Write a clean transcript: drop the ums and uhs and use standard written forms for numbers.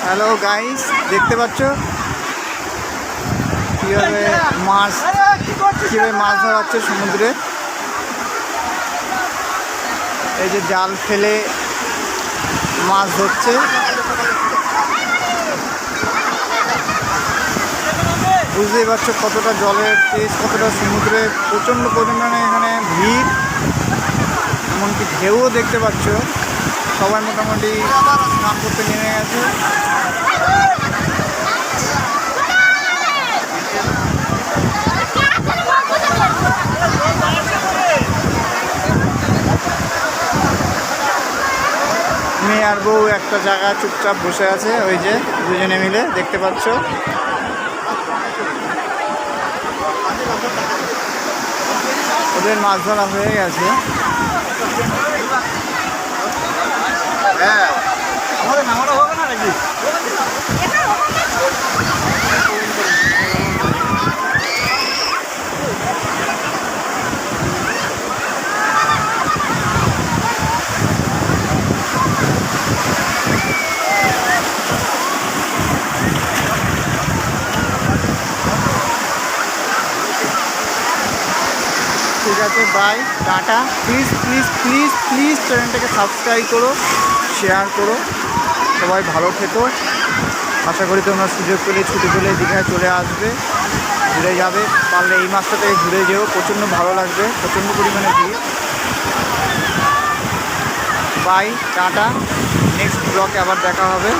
Hello guys, দেখতে পাচ্ছ কীভাবে মাছ ধরা হচ্ছে সমুদ্রে। এই যে জাল ফেলে মাছ ধরছে। বুঝতেই পারছো কতটা জলের তেজ, কতটা সমুদ্রে প্রচণ্ড পরিমাণে এখানে ভিড়, এমনকি ঢেউও দেখতে পাচ্ছ। সবাই মোটামুটি স্নান করতে নেমে গেছে। মেয়ে আর বউ একটা জায়গায় চুপচাপ বসে আছে, ওই যে দুজনে মিলে দেখতে পাচ্ছ। ওদের মাছ ধরা হয়ে গেছে। ঠিক আছে, bye, tata. Please please please please চ্যানেলটাকে সাবস্ক্রাইব করো, শেয়ার করো। সবাই ভালো থেকো। আশা করি তোমরা সুযোগ পেলে, ছুটি পেলে দীঘায় চলে আসবে, ঘুরে যাবে। পারলে এই মাসটা থেকে ঘুরে যেও, প্রচণ্ড ভালো লাগবে, প্রচণ্ড পরিমাণে ভিড়। By, tata. নেক্সট ব্লগে আবার দেখা হবে।